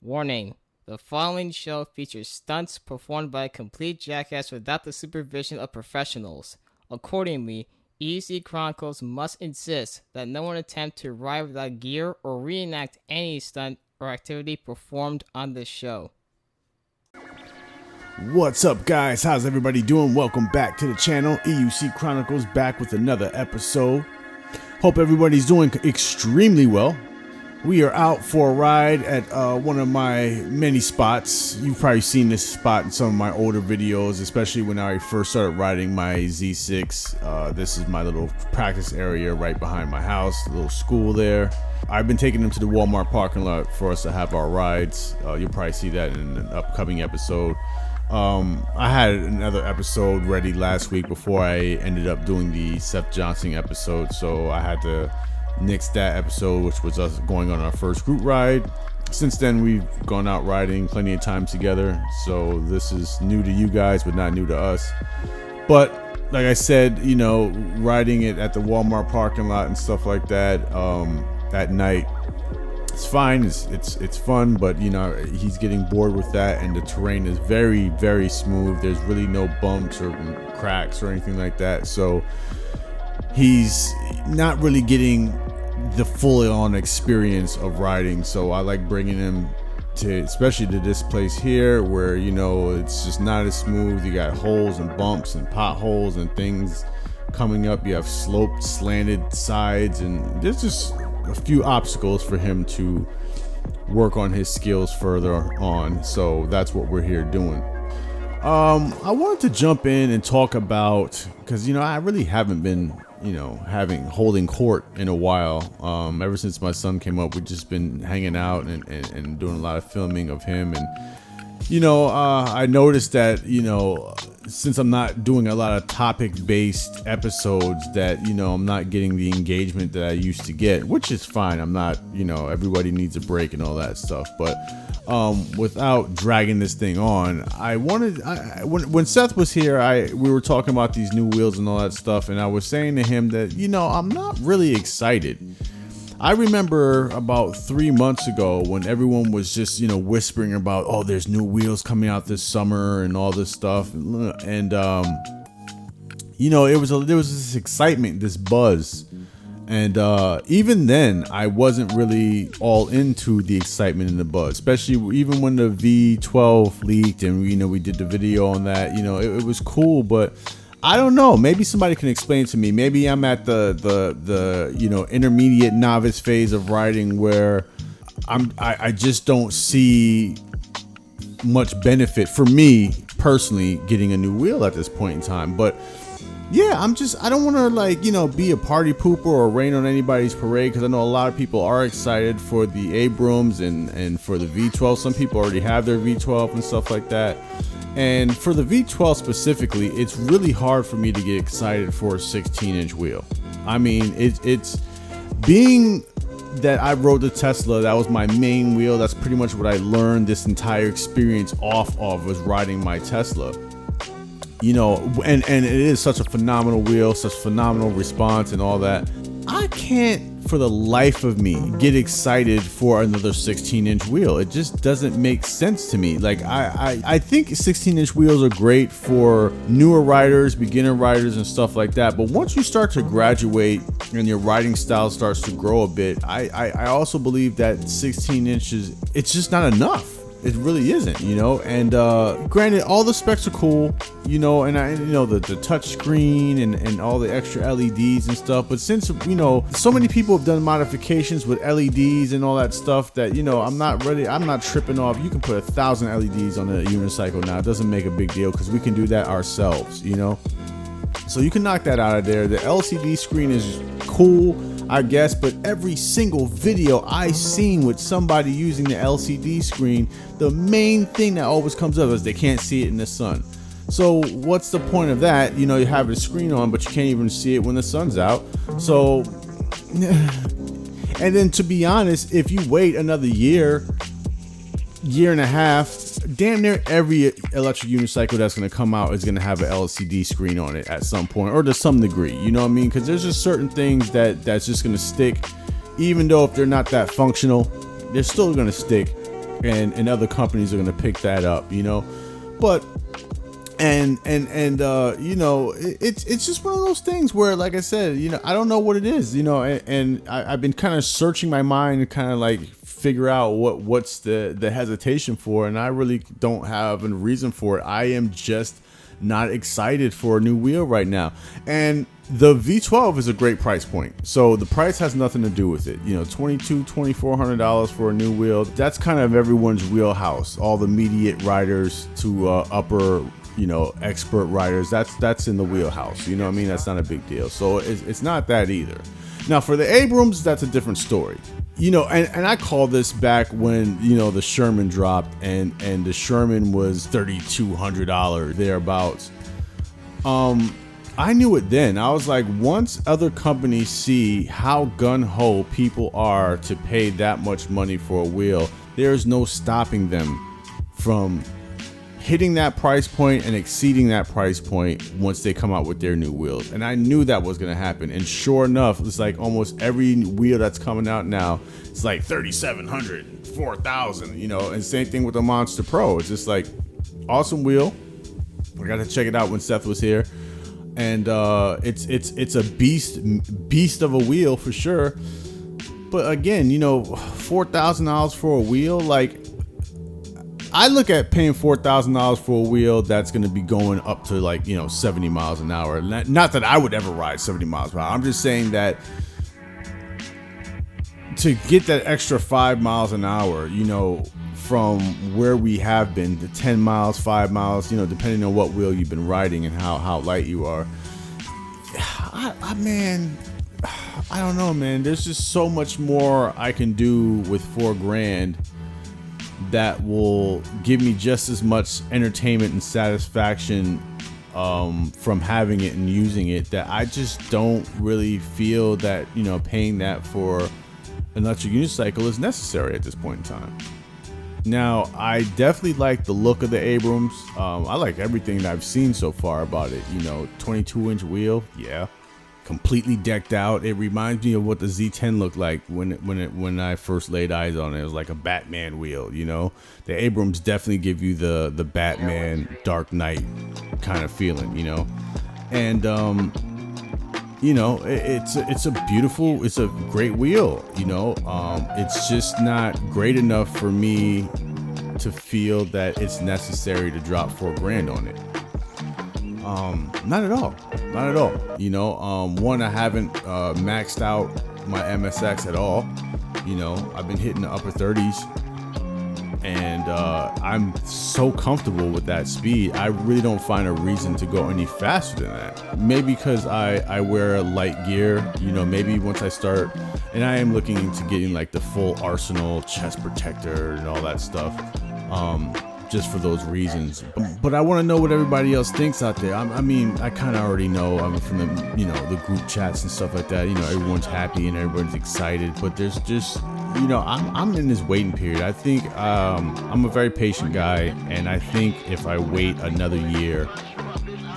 Warning: the following show features stunts performed by a complete jackass without the supervision of professionals. Accordingly, EC Chronicles must insist that no one attempt to ride without gear or reenact any stunt or activity performed on this show. What's up, guys? How's everybody doing? Welcome back to the channel. EUC Chronicles back with another episode. Hope everybody's doing extremely well. We are out for a ride at one of my many spots. You've probably seen this spot in some of my older videos, especially when I first started riding my Z6. This is my little practice area right behind my house, a little school there. I've been taking them to the Walmart parking lot for us to have our rides. You'll probably see that in an upcoming episode. I had another episode ready last week before I ended up doing the Seth Johnson episode, so I had to nix that episode, which was us going on our first group ride. Since then, we've gone out riding plenty of times together, so this is new to you guys, but not new to us. But like I said, you know, riding it at the Walmart parking lot and stuff like that at night, it's fine, it's fun, but you know, he's getting bored with that, and the terrain is very, very smooth. There's really no bumps or cracks or anything like that, so he's not really getting the full-on experience of riding. So I like bringing him to, especially to this place here, where you know it's just not as smooth. You got holes and bumps and potholes and things coming up. You have sloped, slanted sides, and there's just a few obstacles for him to work on his skills further on. So that's what we're here doing. I wanted to jump in and talk about, because you know, I really haven't been, you know, holding court in a while. Ever since my son came up, we've just been hanging out and doing a lot of filming of him. And you know, I noticed that, you know, since I'm not doing a lot of topic-based episodes, that, you know, I'm not getting the engagement that I used to get, which is fine. I'm not, you know, everybody needs a break and all that stuff. But without dragging this thing on, I wanted, when Seth was here, we were talking about these new wheels and all that stuff, and I was saying to him that, you know, I'm not really excited. I remember about 3 months ago when everyone was just, you know, whispering about, oh, there's new wheels coming out this summer and all this stuff, and you know, there was this excitement, this buzz. And even then, I wasn't really all into the excitement and the buzz, especially even when the V12 leaked and, you know, we did the video on that. You know, it was cool, but I don't know. Maybe somebody can explain to me. Maybe I'm at the you know, intermediate novice phase of riding where I just don't see much benefit for me personally getting a new wheel at this point in time. But yeah, I don't want to, like, you know, be a party pooper or rain on anybody's parade, because I know a lot of people are excited for the Abrams and for the V12. Some people already have their V12 and stuff like that. And for the V12 specifically, it's really hard for me to get excited for a 16-inch wheel. I mean, it's being that I rode the Tesla, that was my main wheel. That's pretty much what I learned this entire experience off of, was riding my Tesla. You know, and it is such a phenomenal wheel, such phenomenal response and all that. I can't for the life of me get excited for another 16-inch wheel. It just doesn't make sense to me. Like, I think 16-inch wheels are great for newer riders, beginner riders and stuff like that. But once you start to graduate and your riding style starts to grow a bit, I also believe that 16 inches, it's just not enough. It really isn't, you know. And granted, all the specs are cool, you know, and you know, the touch screen and all the extra LEDs and stuff. But since, you know, so many people have done modifications with LEDs and all that stuff, that, you know, I'm not tripping off. You can put 1,000 LEDs on a unicycle now. It doesn't make a big deal, because we can do that ourselves, you know. So you can knock that out of there. The LCD screen is cool, I guess, but every single video I've seen with somebody using the LCD screen, the main thing that always comes up is they can't see it in the sun. So what's the point of that? You know, you have a screen on, but you can't even see it when the sun's out. So, and then to be honest, if you wait another year and a half, damn near every electric unicycle that's going to come out is going to have an LCD screen on it at some point, or to some degree, you know what I mean? Because there's just certain things that's just going to stick, even though if they're not that functional, they're still going to stick. and other companies are going to pick that up, but it's just one of those things where, like I said, I don't know what it is, and I've been kind of searching my mind to kind of like figure out what's the hesitation for, and I really don't have a reason for it. I am just not excited for a new wheel right now. And the V12 is a great price point, so the price has nothing to do with it. $2,400 for a new wheel, that's kind of everyone's wheelhouse. All the immediate riders to upper expert riders, that's in the wheelhouse. You know what I mean? That's not a big deal. So it's not that either. Now for the Abrams, that's a different story. And I called this back when the Sherman dropped, and the Sherman was $3,200 thereabouts. I knew it then. I was like, once other companies see how gung-ho people are to pay that much money for a wheel, there's no stopping them from hitting that price point and exceeding that price point once they come out with their new wheels. And I knew that was going to happen. And sure enough, it's like almost every wheel that's coming out now, it's like $3,700, $4,000, and same thing with the Monster Pro. It's just like, awesome wheel. I got to check it out when Seth was here. And it's a beast of a wheel for sure. But again, $4,000 for a wheel, like, I look at paying $4,000 for a wheel that's going to be going up to 70 miles an hour. Not that I would ever ride 70 miles per hour. I'm just saying that to get that extra 5 miles an hour, from where we have been, to 10 miles, 5 miles, depending on what wheel you've been riding and how light you are. I don't know, man. There's just so much more I can do with $4,000 that will give me just as much entertainment and satisfaction from having it and using it, that I just don't really feel that paying that for an electric unicycle is necessary at this point in time. Now, I definitely like the look of the Abrams. I like everything that I've seen so far about it. 22-inch wheel, yeah, completely decked out. It reminds me of what the Z10 looked like when I first laid eyes on it. It was like a Batman wheel. The Abrams definitely give you the Batman Dark Knight kind of feeling. And it's a great wheel. It's just not great enough for me to feel that it's necessary to drop $4,000 on it. Not at all. One, I haven't maxed out my MSX at all. I've been hitting the upper 30s, and I'm so comfortable with that speed. I really don't find a reason to go any faster than that. Maybe because I wear light gear, maybe once I start, and I am looking into getting like the full arsenal, chest protector and all that stuff, just for those reasons. But I want to know what everybody else thinks out there. I kind of already know. From the the group chats and stuff like that. Everyone's happy and everyone's excited, but there's just I'm in this waiting period. I think I'm a very patient guy, and I think if I wait another year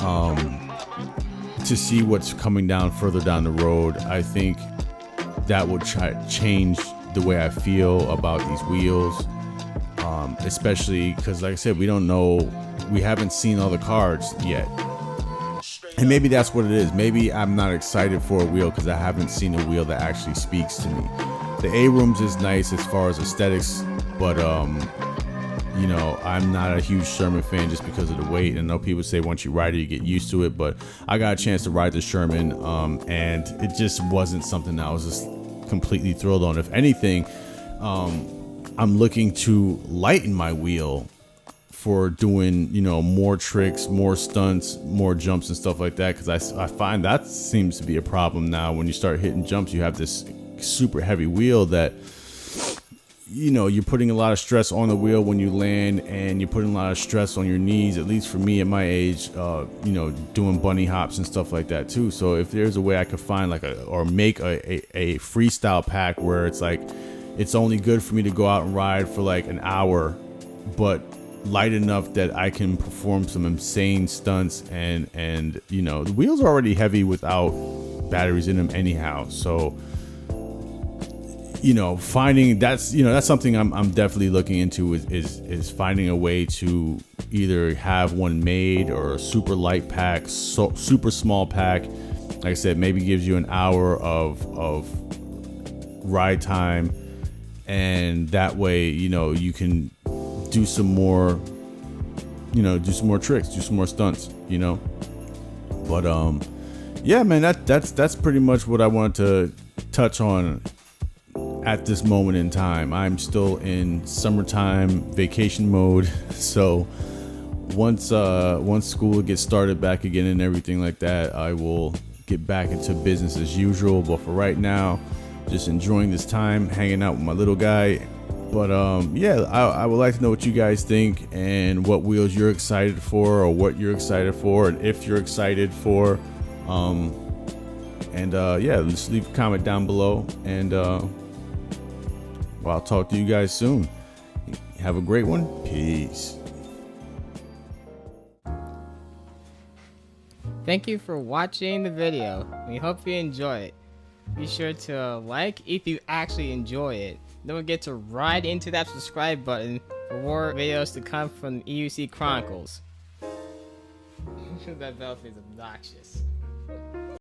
to see what's coming down further down the road, I think that would change the way I feel about these wheels. Especially because, like I said, we haven't seen all the cards yet. And maybe that's what it is. Maybe I'm not excited for a wheel because I haven't seen a wheel that actually speaks to me. The Abrams is nice as far as aesthetics, but I'm not a huge Sherman fan just because of the weight. And I know people say once you ride it, you get used to it, but I got a chance to ride the Sherman, and it just wasn't something that I was just completely thrilled on. If anything, I'm looking to lighten my wheel for doing, more tricks, more stunts, more jumps and stuff like that. Because I find that seems to be a problem now. When you start hitting jumps, you have this super heavy wheel that, you're putting a lot of stress on the wheel when you land, and you're putting a lot of stress on your knees, at least for me at my age, doing bunny hops and stuff like that too. So if there's a way I could find make a freestyle pack where it's like, it's only good for me to go out and ride for like an hour, but light enough that I can perform some insane stunts, and the wheels are already heavy without batteries in them anyhow. So, finding that's something I'm definitely looking into is finding a way to either have one made or a super light pack, super small pack. Like I said, maybe gives you an hour of ride time, and that way you can do some more tricks, do some more stunts, but yeah, man, that's pretty much what I wanted to touch on at this moment in time. I'm still in summertime vacation mode, so once school gets started back again and everything like that, I will get back into business as usual. But for right now, just enjoying this time hanging out with my little guy. But yeah, I would like to know what you guys think and what wheels you're excited for, or what you're excited for, and if you're excited for. Yeah, just leave a comment down below, and I'll talk to you guys soon. Have a great one. Peace. Thank you for watching the video. We hope you enjoy it. Be sure to like if you actually enjoy it. Don't forget to ride into that subscribe button for more videos to come from EUC Chronicles. That bell is obnoxious.